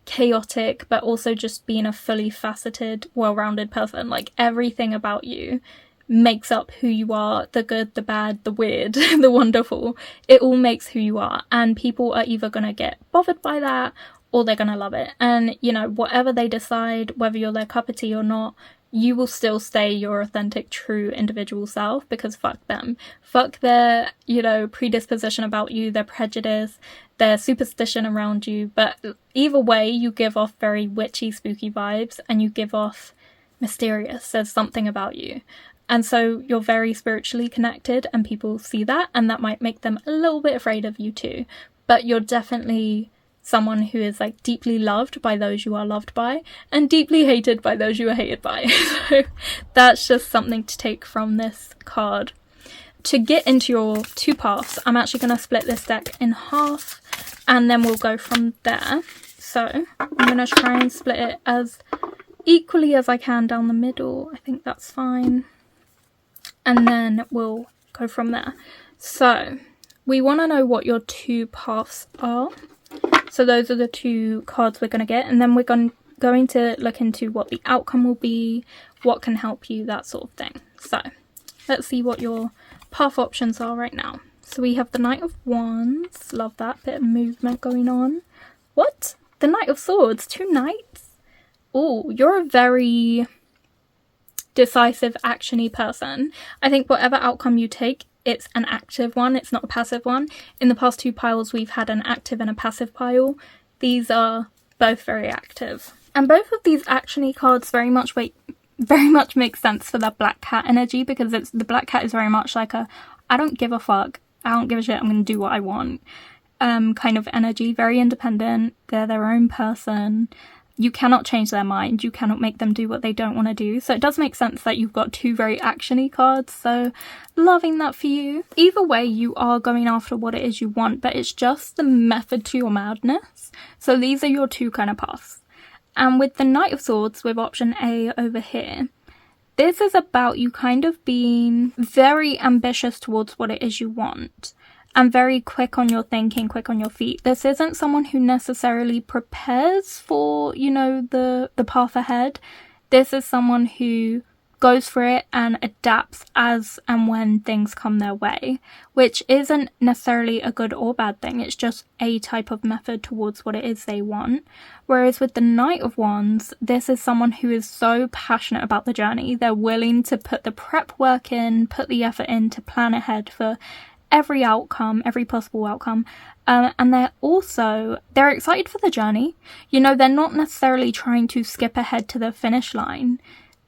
chaotic, but also just being a fully faceted, well-rounded person. Like, everything about you makes up who you are, the good, the bad, the weird, the wonderful. It all makes who you are, and people are either going to get bothered by that or they're gonna love it. And, you know, whatever they decide, whether you're their cup of tea or not, you will still stay your authentic, true individual self, because fuck them. Fuck their, you know, predisposition about you, their prejudice, their superstition around you. But either way, you give off very witchy, spooky vibes, and you give off mysterious. There's something about you. And so you're very spiritually connected, and people see that, and that might make them a little bit afraid of you too. But you're definitely someone who is like deeply loved by those you are loved by, and deeply hated by those you are hated by. So that's just something to take from this card. To get into your 2 paths, I'm actually going to split this deck in half, and then we'll go from there. So I'm going to try and split it as equally as I can down the middle. I think that's fine. And then we'll go from there. So we want to know what your 2 paths are. So those are the 2 cards we're going to get, and then we're going to look into what the outcome will be, what can help you, that sort of thing. So let's see what your path options are right now. So we have the Knight of Wands. Love that bit of movement going on. What? The Knight of Swords? 2 knights? Oh, you're a very decisive, actiony person. I think whatever outcome you take, it's an active one, it's not a passive one. In the past 2 piles, we've had an active and a passive pile. These are both very active. And both of these actiony cards very much make sense for that Black Cat energy, because the Black Cat is very much like a, I don't give a fuck, I don't give a shit, I'm going to do what I want kind of energy. Very independent, they're their own person. You cannot change their mind. You cannot make them do what they don't want to do. So it does make sense that you've got 2 very actiony cards. So loving that for you. Either way, you are going after what it is you want, but it's just the method to your madness. So these are your 2 kind of paths. And with the Knight of Swords, with option A over here, this is about you kind of being very ambitious towards what it is you want. And very quick on your thinking, quick on your feet. This isn't someone who necessarily prepares for, you know, the path ahead. This is someone who goes for it and adapts as and when things come their way, which isn't necessarily a good or bad thing. It's just a type of method towards what it is they want. Whereas with the Knight of Wands, this is someone who is so passionate about the journey. They're willing to put the prep work in, put the effort in to plan ahead for every outcome, every possible outcome, and they're excited for the journey. You know, they're not necessarily trying to skip ahead to the finish line.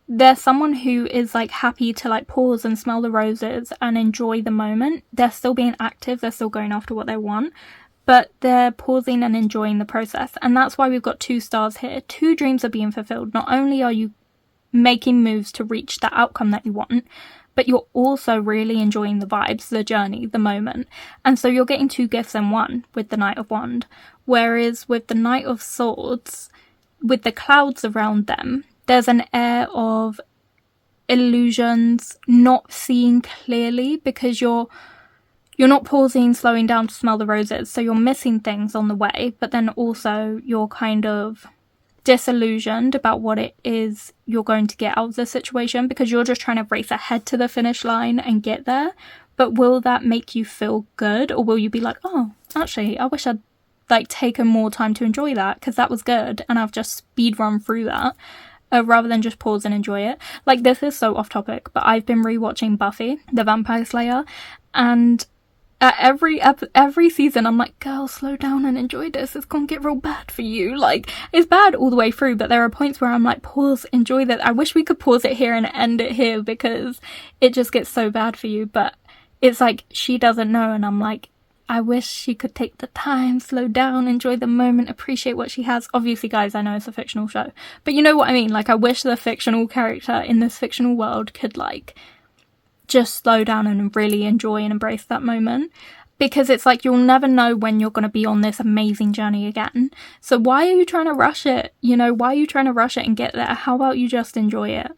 They're someone who is like happy to like pause and smell the roses and enjoy the moment. They're still being active, they're still going after what they want, but they're pausing and enjoying the process. And that's why we've got 2 stars here. 2 dreams are being fulfilled. Not only are you making moves to reach that outcome that you want, but you're also really enjoying the vibes, the journey, the moment. And so you're getting 2 gifts in one with the Knight of Wands. Whereas with the Knight of Swords, with the clouds around them, there's an air of illusions, not seeing clearly, because you're not pausing, slowing down to smell the roses. So you're missing things on the way, but then also you're kind of disillusioned about what it is you're going to get out of the situation, because you're just trying to race ahead to the finish line and get there. But will that make you feel good, or will you be like, oh, actually, I wish I'd like taken more time to enjoy that, because that was good and I've just speed run through that, rather than just pause and enjoy it. Like, this is so off topic, but I've been rewatching Buffy the Vampire Slayer, and at every season, I'm like, girl, slow down and enjoy this. It's gonna get real bad for you. Like, it's bad all the way through, but there are points where I'm like, pause, enjoy that. I wish we could pause it here and end it here, because it just gets so bad for you. But it's like, she doesn't know, and I'm like, I wish she could take the time, slow down, enjoy the moment, appreciate what she has. Obviously, guys, I know it's a fictional show, but you know what I mean? Like, I wish the fictional character in this fictional world could, like, just slow down and really enjoy and embrace that moment, because it's like, you'll never know when you're going to be on this amazing journey again. So why are you trying to rush it? You know, why are you trying to rush it and get there? How about you just enjoy it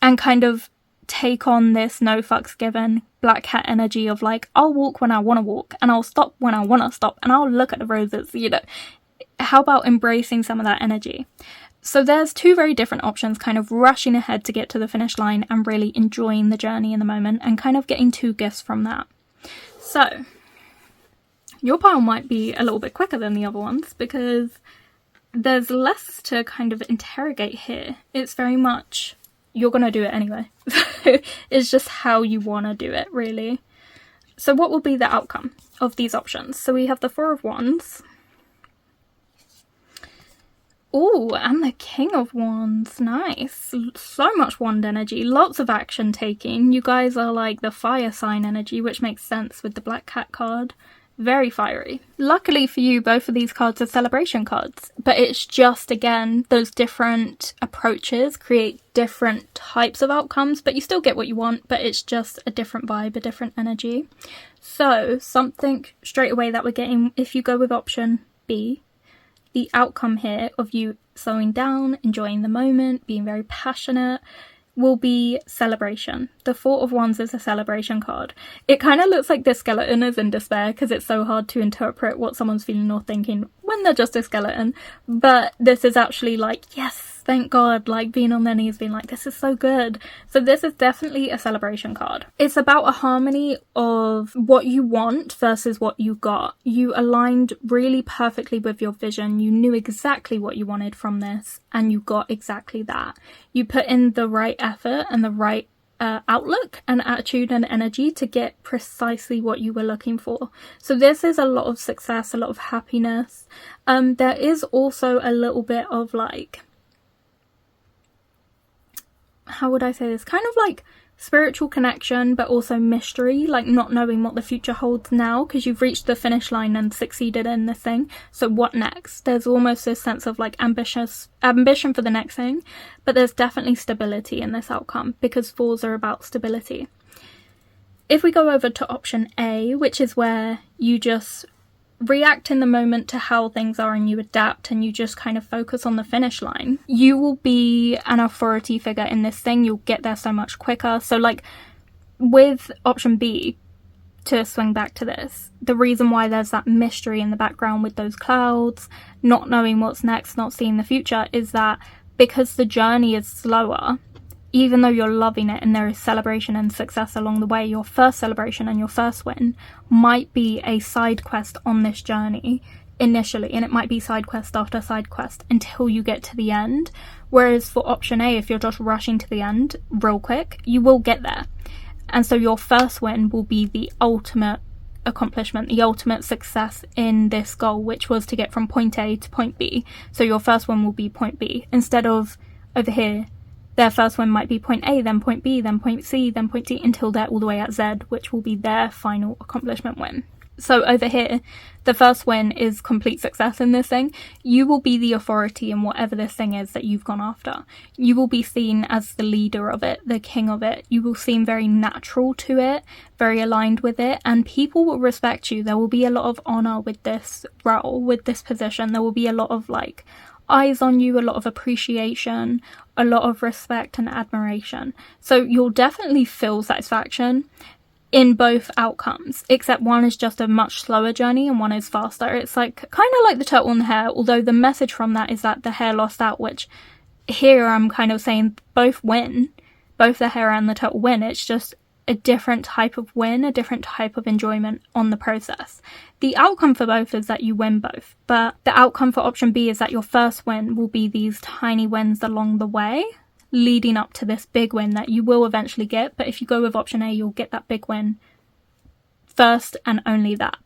and kind of take on this no fucks given Black Cat energy of like, I'll walk when I want to walk, and I'll stop when I want to stop, and I'll look at the roses, you know. How about embracing some of that energy? So there's 2 very different options, kind of rushing ahead to get to the finish line and really enjoying the journey in the moment, and kind of getting 2 gifts from that. So your pile might be a little bit quicker than the other ones, because there's less to kind of interrogate here. It's very much, you're going to do it anyway. It's just how you want to do it, really. So what will be the outcome of these options? So we have the Four of Wands. Oh, and the King of Wands. Nice. So much wand energy. Lots of action taking. You guys are like the fire sign energy, which makes sense with the Black Cat card. Very fiery. Luckily for you, both of these cards are celebration cards, but it's just, again, those different approaches create different types of outcomes, but you still get what you want, but it's just a different vibe, a different energy. So something straight away that we're getting, if you go with option B, the outcome here of you slowing down, enjoying the moment, being very passionate, will be celebration. The Four of Wands is a celebration card. It kind of looks like this skeleton is in despair because it's so hard to interpret what someone's feeling or thinking when they're just a skeleton. But this is actually like, yes, thank God, like being on their knees, being like, this is so good. So this is definitely a celebration card. It's about a harmony of what you want versus what you got. You aligned really perfectly with your vision. You knew exactly what you wanted from this and you got exactly that. You put in the right effort and the right outlook and attitude and energy to get precisely what you were looking for. So this is a lot of success, a lot of happiness. There is also a little bit of like, how would I say this? Kind of like spiritual connection, but also mystery, like not knowing what the future holds now because you've reached the finish line and succeeded in this thing. So what next? There's almost this sense of like ambition for the next thing, but there's definitely stability in this outcome because fours are about stability. If we go over to option A, which is where you just react in the moment to how things are and you adapt and you just kind of focus on the finish line, you will be an authority figure in this thing. You'll get there so much quicker. So like with option B, to swing back to this, the reason why there's that mystery in the background with those clouds, not knowing what's next, not seeing the future, is that because the journey is slower, even though you're loving it and there is celebration and success along the way, your first celebration and your first win might be a side quest on this journey initially, and it might be side quest after side quest until you get to the end. Whereas for option A, if you're just rushing to the end real quick, you will get there. And so your first win will be the ultimate accomplishment, the ultimate success in this goal, which was to get from point A to point B. So your first one will be point B, instead of over here, their first one might be point A, then point B, then point C, then point D, until they're all the way at Z, which will be their final accomplishment win. So over here, the first win is complete success in this thing. You will be the authority in whatever this thing is that you've gone after. You will be seen as the leader of it, the king of it. You will seem very natural to it, very aligned with it, and people will respect you. There will be a lot of honor with this role, with this position. There will be a lot of like eyes on you, a lot of appreciation, a lot of respect and admiration. So you'll definitely feel satisfaction in both outcomes, except one is just a much slower journey and one is faster. It's like kind of like the turtle and the hare, although the message from that is that the hare lost out, which here I'm kind of saying both win, both the hare and the turtle win. It's just a different type of win, a different type of enjoyment on the process. The outcome for both is that you win both, but the outcome for option B is that your first win will be these tiny wins along the way, leading up to this big win that you will eventually get. But if you go with option A, you'll get that big win first and only that.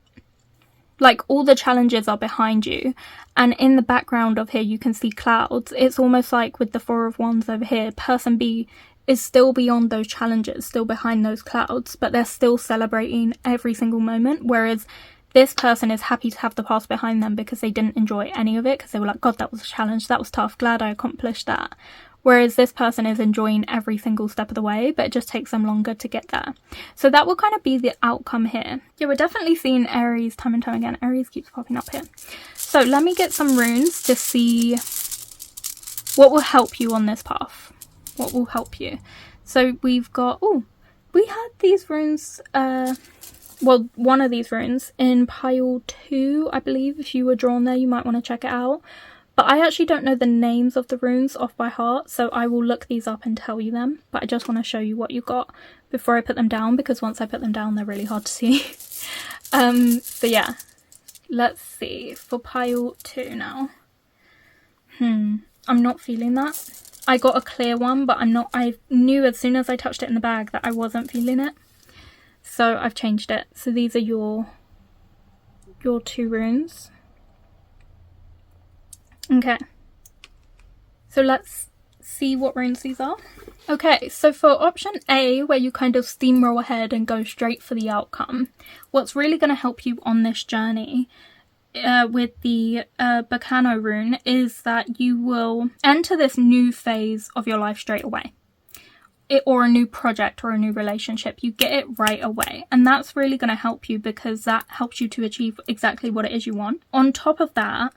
Like all the challenges are behind you, and in the background of here you can see clouds. It's almost like with the Four of Wands over here, person B is still beyond those challenges, still behind those clouds, but they're still celebrating every single moment, whereas this person is happy to have the past behind them because they didn't enjoy any of it, because they were like, God, that was a challenge, that was tough, glad I accomplished that. Whereas this person is enjoying every single step of the way, but it just takes them longer to get there. So that will kind of be the outcome here. Yeah, we're definitely seeing Aries time and time again. Aries keeps popping up here. So let me get some runes to see what will help you on this path. What will help you. So we've got, oh, we had these runes, well, one of these runes in pile 2, I believe. If you were drawn there, you might want to check it out. But I actually don't know the names of the runes off by heart, so I will look these up and tell you them. But I just want to show you what you got before I put them down, because once I put them down, they're really hard to see. So yeah, let's see. For pile 2 now. I'm not feeling that. I got a clear one, but I knew as soon as I touched it in the bag that I wasn't feeling it. So I've changed it. So these are your 2 runes. Okay. So let's see what runes these are. Okay, so for option A, where you kind of steamroll ahead and go straight for the outcome, what's really going to help you on this journey with the Bacano rune is that you will enter this new phase of your life straight away. Or a new project or a new relationship. You get it right away. And that's really going to help you because that helps you to achieve exactly what it is you want. On top of that,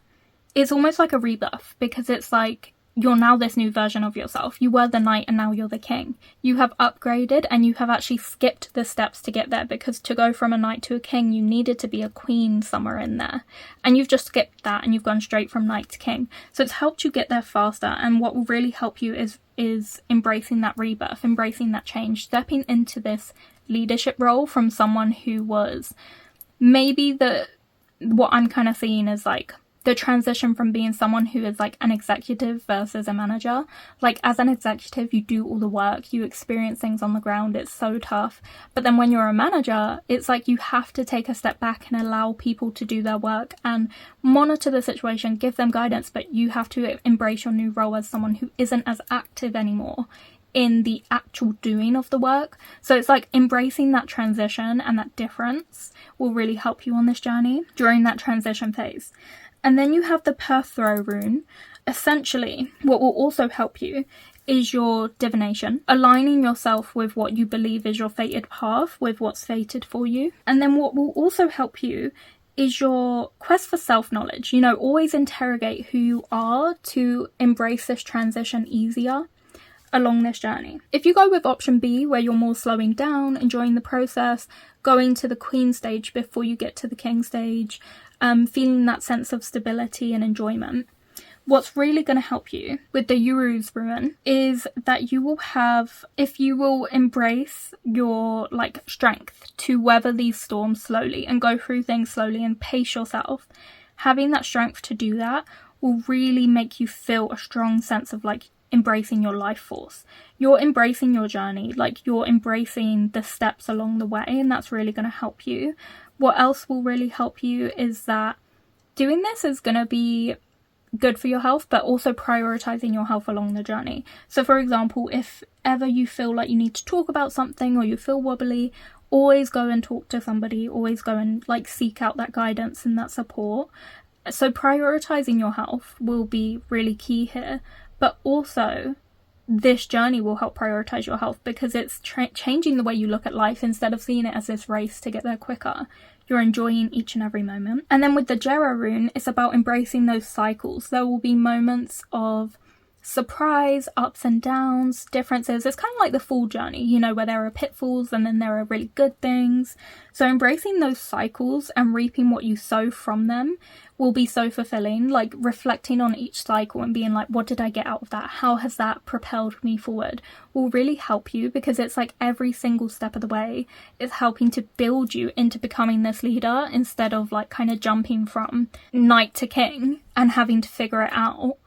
it's almost like a rebirth because it's like you're now this new version of yourself. You were the knight and now you're the king. You have upgraded and you have actually skipped the steps to get there, because to go from a knight to a king, you needed to be a queen somewhere in there. And you've just skipped that and you've gone straight from knight to king. So it's helped you get there faster. And what will really help you is embracing that rebirth, embracing that change, stepping into this leadership role from someone who was maybe what I'm kind of seeing as like the transition from being someone who is like an executive versus a manager. Like as an executive, you do all the work, you experience things on the ground, it's so tough. But then when you're a manager, it's like you have to take a step back and allow people to do their work and monitor the situation, give them guidance, but you have to embrace your new role as someone who isn't as active anymore in the actual doing of the work. So it's like embracing that transition and that difference will really help you on this journey during that transition phase. And then you have the Perthrow rune. Essentially, what will also help you is your divination, aligning yourself with what you believe is your fated path, with what's fated for you. And then what will also help you is your quest for self-knowledge. You know, always interrogate who you are to embrace this transition easier along this journey. If you go with option B, where you're more slowing down, enjoying the process, going to the queen stage before you get to the king stage, feeling that sense of stability and enjoyment, what's really going to help you with the Uru's rune is that you will have, if you will embrace your like strength to weather these storms slowly and go through things slowly and pace yourself, having that strength to do that will really make you feel a strong sense of like embracing your life force. You're embracing your journey, like you're embracing the steps along the way, and that's really going to help you. What else will really help you is that doing this is going to be good for your health, but also prioritizing your health along the journey. So for example, if ever you feel like you need to talk about something or you feel wobbly, always go and talk to somebody, always go and like seek out that guidance and that support. So prioritizing your health will be really key here, but also this journey will help prioritize your health because it's changing the way you look at life. Instead of seeing it as this race to get there quicker, you're enjoying each and every moment. And then with the Jera rune, it's about embracing those cycles. There will be moments of surprise, ups and downs, differences. It's kind of like the Fool journey, you know, where there are pitfalls and then there are really good things. So embracing those cycles and reaping what you sow from them will be so fulfilling. Like reflecting on each cycle and being like, what did I get out of that? How has that propelled me forward? Will really help you, because it's like every single step of the way is helping to build you into becoming this leader, instead of like kind of jumping from knight to king and having to figure it out.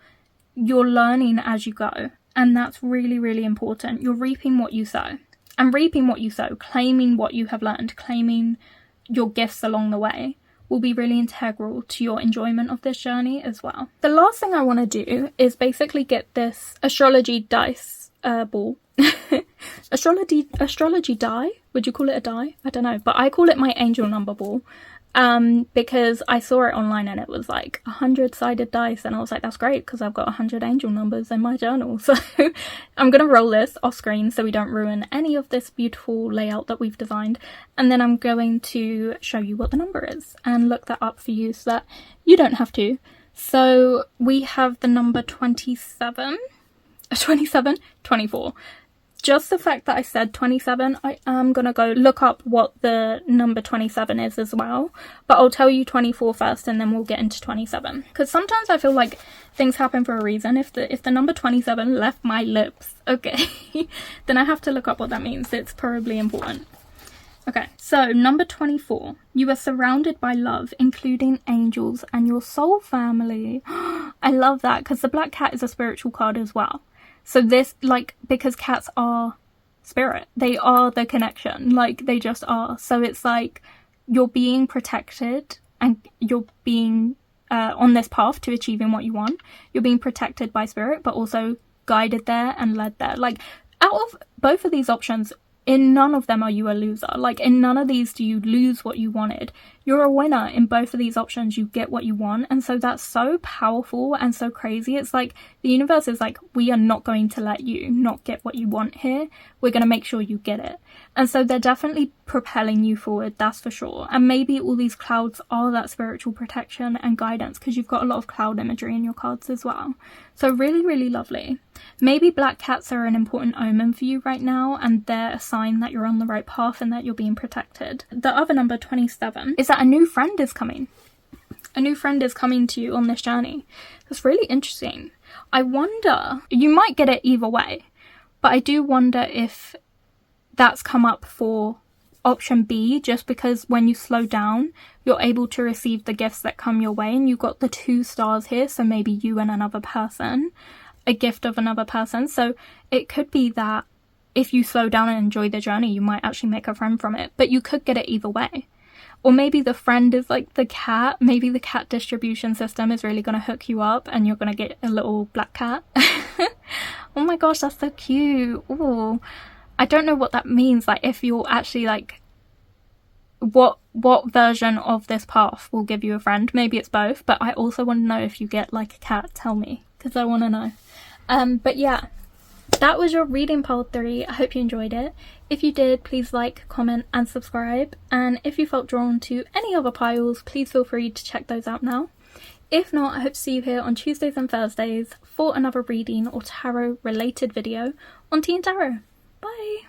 You're learning as you go, and that's really, really important. You're reaping what you sow, and reaping what you sow, claiming what you have learned, claiming your gifts along the way, will be really integral to your enjoyment of this journey as well. The last thing I want to do is basically get this astrology dice ball. astrology die? Would you call it a die? I don't know, but I call it my angel number ball. Because I saw it online and it was like 100-sided dice, and I was like, that's great because I've got 100 angel numbers in my journal. So I'm going to roll this off screen so we don't ruin any of this beautiful layout that we've designed, and then I'm going to show you what the number is and look that up for you so that you don't have to. So we have the number 27, 24. Just the fact that I said 27, I am going to go look up what the number 27 is as well. But I'll tell you 24 first and then we'll get into 27. Because sometimes I feel like things happen for a reason. If the number 27 left my lips, okay, then I have to look up what that means. It's probably important. Okay, so number 24. You are surrounded by love, including angels and your soul family. I love that, because the black cat is a spiritual card as well. So this, like, because cats are spirit, they are the connection, like, they just are. So it's like you're being protected, and you're being on this path to achieving what you want. You're being protected by spirit, but also guided there and led there. Like, out of both of these options, in none of them are you a loser. Like, in none of these do you lose what you wanted. You're a winner. In both of these options, you get what you want. And so that's so powerful and so crazy. It's like the universe is like, we are not going to let you not get what you want here. We're going to make sure you get it. And so they're definitely propelling you forward, that's for sure. And maybe all these clouds are that spiritual protection and guidance, because you've got a lot of cloud imagery in your cards as well. So really, really lovely. Maybe black cats are an important omen for you right now, and they're a sign that you're on the right path and that you're being protected. The other number, 27, is that a new friend is coming. A new friend is coming to you on this journey. That's really interesting. I wonder, you might get it either way, but I do wonder if that's come up for option B, just because when you slow down, you're able to receive the gifts that come your way, and you've got the 2 stars here, so maybe you and another person, a gift of another person. So it could be that if you slow down and enjoy the journey, you might actually make a friend from it, but you could get it either way. Or maybe the friend is like the cat. Maybe the cat distribution system is really going to hook you up and you're going to get a little black cat. Oh my gosh, that's so cute. Ooh. I don't know what that means, like if you're actually like, what version of this path will give you a friend. Maybe it's both, but I also want to know if you get like a cat. Tell me, because I want to know. But yeah, that was your reading pile 3. I hope you enjoyed it. If you did, please like, comment and subscribe, and if you felt drawn to any other piles, please feel free to check those out now. If not, I hope to see you here on Tuesdays and Thursdays for another reading or tarot related video on TìandTarot. Bye!